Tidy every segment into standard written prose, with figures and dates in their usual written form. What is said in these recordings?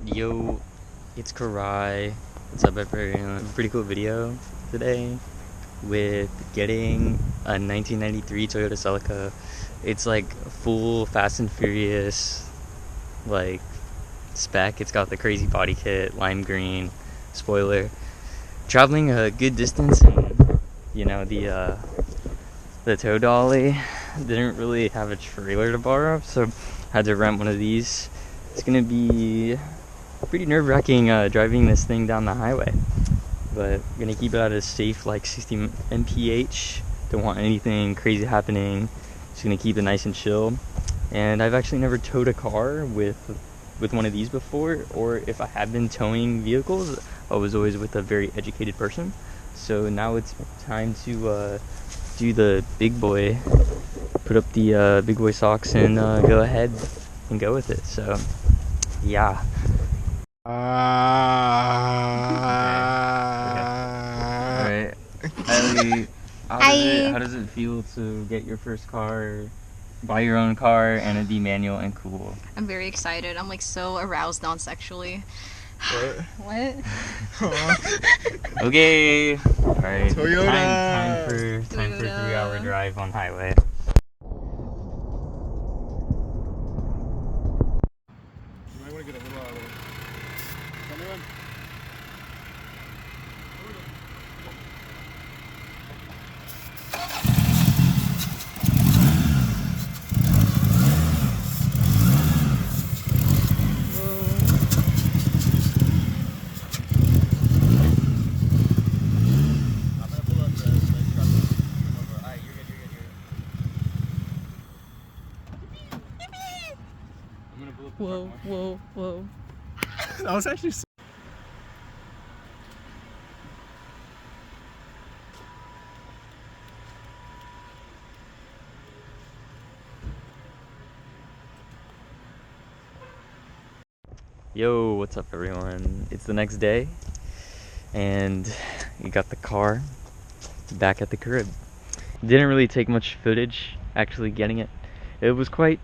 Yo, it's Karai. What's up, everyone? Pretty cool video today with getting a 1993 Toyota Celica. It's like full Fast and Furious like spec. It's got the crazy body kit, lime green, spoiler. Traveling a good distance, and the tow dolly didn't really have a trailer to borrow, so had to rent one of these. It's gonna be pretty nerve-wracking driving this thing down the highway, but I'm gonna keep it at a safe like 60 mph. Don't want anything crazy happening. Just gonna keep it nice and chill. And I've actually never towed a car with one of these before, or if I have been towing vehicles, I was always with a very educated person. So now it's time to do the big boy, put up the big boy socks, and go ahead and go with it. So yeah. Alright. Ellie, how does it feel to get your first car, buy your own car, and it be manual and cool? I'm very excited. I'm like so aroused non-sexually. What? What? Okay. Alright. Toyota. Time for a 3-hour drive on highway. You might want to get a little out of the way. Anyone? Whoa. That was actually so. Yo, what's up, everyone? It's the next day, and we got the car back at the crib. Didn't really take much footage actually getting it. It was quite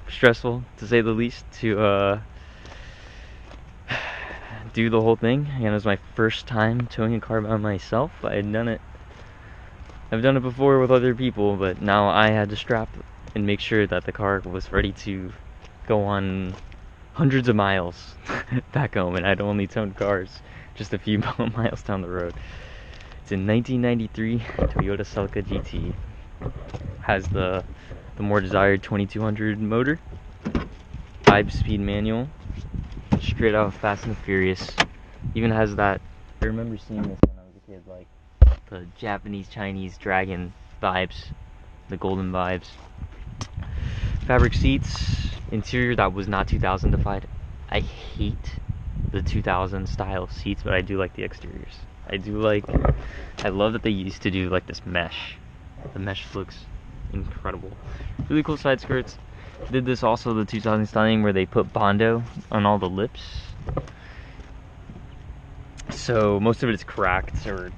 stressful, to say the least, to do the whole thing. And it was my first time towing a car by myself. I've done it before with other people, but now I had to strap and make sure that the car was ready to go on hundreds of miles back home, and I'd only towed cars just a few miles down the road. It's a 1993 Toyota Celica GT. Has the more desired 2200 motor, 5-speed manual, straight out of Fast and Furious. Even has that, I remember seeing this when I was a kid, like the Japanese Chinese dragon vibes, the golden vibes. Fabric seats, interior that was not 2000ified. I hate the 2000 style seats, but I do like the exteriors. I love that they used to do like this mesh. The mesh looks incredible. Really cool side skirts. Did this also the 2000 styling where they put Bondo on all the lips. So most of it is cracked, or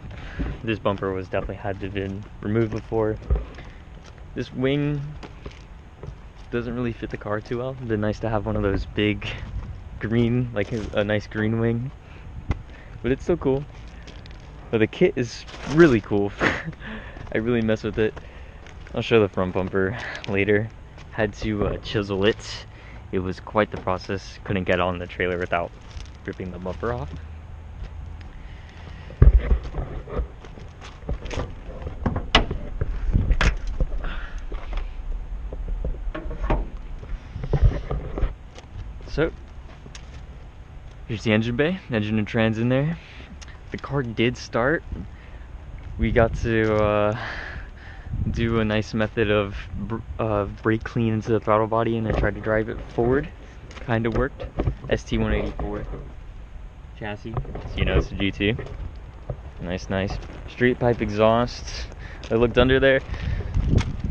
this bumper was definitely had to have been removed before. This wing doesn't really fit the car too well. It'd been nice to have one of those big green, like a nice green wing. But it's still cool. But the kit is really cool. I really mess with it. I'll show the front bumper later. Had to chisel it. It was quite the process. Couldn't get on the trailer without ripping the bumper off. So, here's the engine bay, engine and trans in there. The car did start. We got to do a nice method of brake clean into the throttle body, and I tried to drive it forward. Kind of worked. ST184 chassis, so you know it's a GT. Nice. Straight pipe exhaust. I looked under there,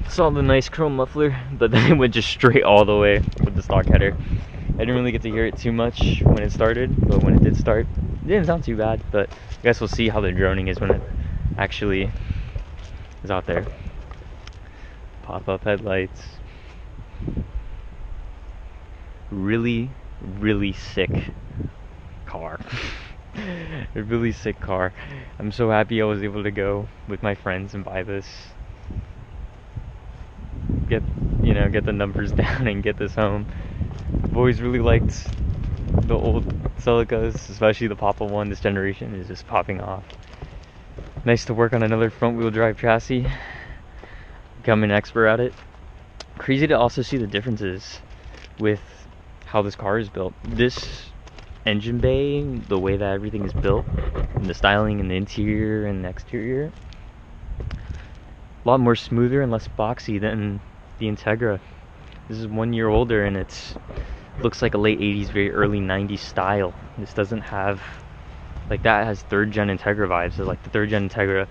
saw the nice chrome muffler, but then it went just straight all the way with the stock header. I didn't really get to hear it too much when it started, but when it did start, it didn't sound too bad. But I guess we'll see how the droning is when it actually is out there. Pop-up headlights. Really really sick car. A really sick car. I'm so happy I was able to go with my friends and buy this. Get the numbers down and get this home. The boys really liked the old Celicas, especially the Papa one. This generation is just popping off. Nice to work on another front wheel drive chassis. Become an expert at it. Crazy to also see the differences with how this car is built. This engine bay, the way that everything is built, and the styling in the interior and the exterior, a lot more smoother and less boxy than the Integra. This is 1 year older and it's looks like a late 80s, very early 90s style. This doesn't have, like, that has 3rd gen Integra vibes. So like the 3rd gen Integra,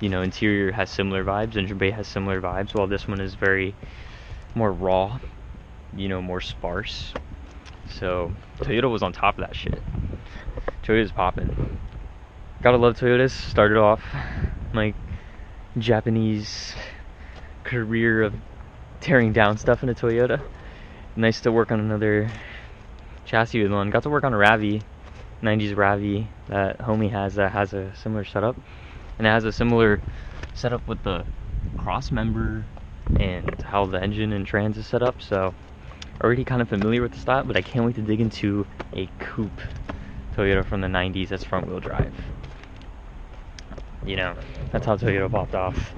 interior has similar vibes, engine bay has similar vibes, while this one is very more raw, more sparse. So Toyota was on top of that shit. Toyota's popping. Gotta love Toyotas. Started off my Japanese career of tearing down stuff in a Toyota. Nice to work on another chassis with one. Got to work on a Ravi, 90s Ravi that homie has, that has a similar setup, and it has a similar setup with the cross member and how the engine and trans is set up. So already kind of familiar with the style, but I can't wait to dig into a coupe Toyota from the 90s that's front wheel drive. That's how Toyota popped off.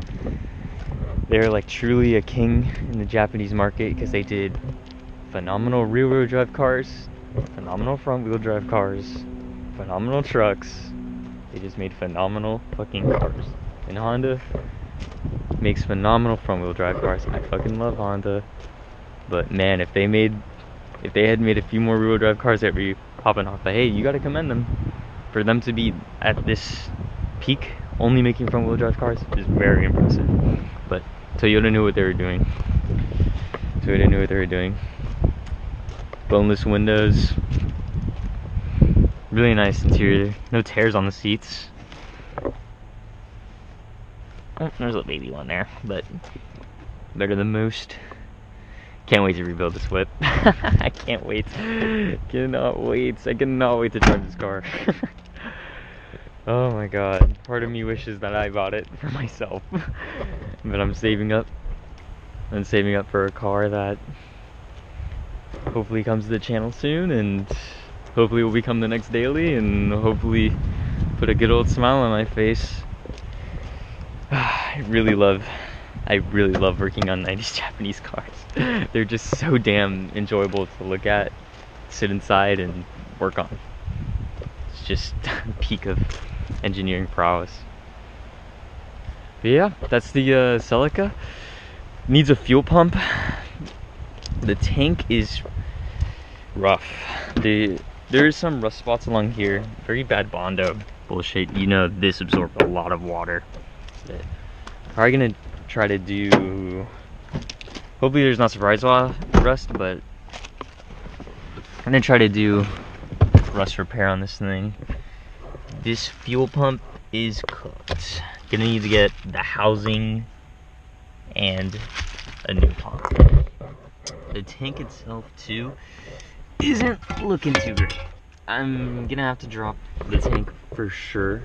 They're like truly a king in the Japanese market because they did phenomenal rear wheel drive cars, phenomenal front wheel drive cars, phenomenal trucks. They just made phenomenal fucking cars. And Honda makes phenomenal front wheel drive cars. I fucking love Honda. But man, if they had made a few more rear wheel drive cars that were popping off, but hey, you gotta commend them. For them to be at this peak only making front wheel drive cars is very impressive. But Toyota knew what they were doing. Boneless windows. Really nice interior. No tears on the seats. Oh, there's a baby one there, but better than most. Can't wait to rebuild this whip. I can't wait. Cannot wait. I cannot wait to drive this car. Oh my god. Part of me wishes that I bought it for myself. But I'm saving up. I'm saving up for a car that hopefully comes to the channel soon, and hopefully will become the next daily, and hopefully put a good old smile on my face. I really love working on 90s Japanese cars. They're just so damn enjoyable to look at, sit inside, and work on. It's just peak of engineering prowess. But yeah, that's the Celica. Needs a fuel pump. The tank is rough. There's some rust spots along here. Very bad Bondo bullshit. This absorbed a lot of water. But probably gonna try to do, hopefully there's not surprise rust, but I'm gonna try to do rust repair on this thing. This fuel pump is cooked. Gonna need to get the housing and a new pump. The tank itself too isn't looking too great. I'm gonna have to drop the tank for sure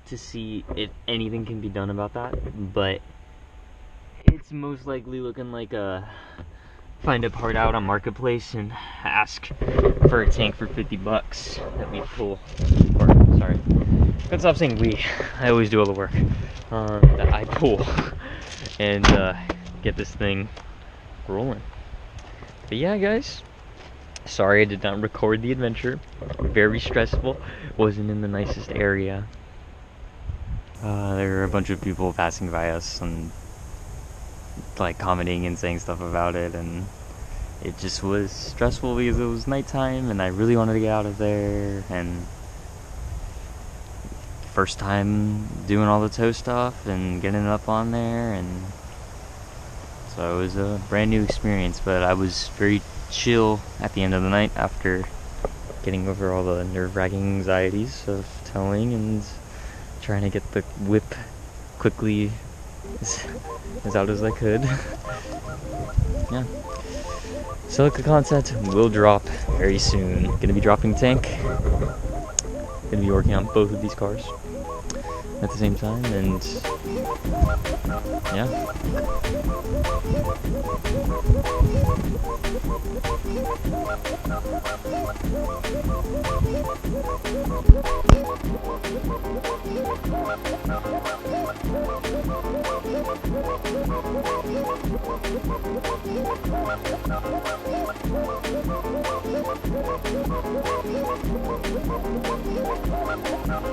to see if anything can be done about that, but it's most likely looking like find a part out on Marketplace and ask for a tank for 50 bucks that we pull, or sorry, gotta stop saying we, I always do all the work, that I pull and get this thing rolling. But yeah guys, sorry I did not record the adventure. Very stressful. Wasn't in the nicest area. There were a bunch of people passing by us and like commenting and saying stuff about it, and it just was stressful because it was nighttime and I really wanted to get out of there, and first time doing all the tow stuff and getting up on there, and so it was a brand new experience. But I was very chill at the end of the night after getting over all the nerve-wracking anxieties of towing and trying to get the whip quickly as out as I could. Yeah. Celica content will drop very soon. Gonna be dropping tank. Gonna be working on both of these cars at the same time, and yeah.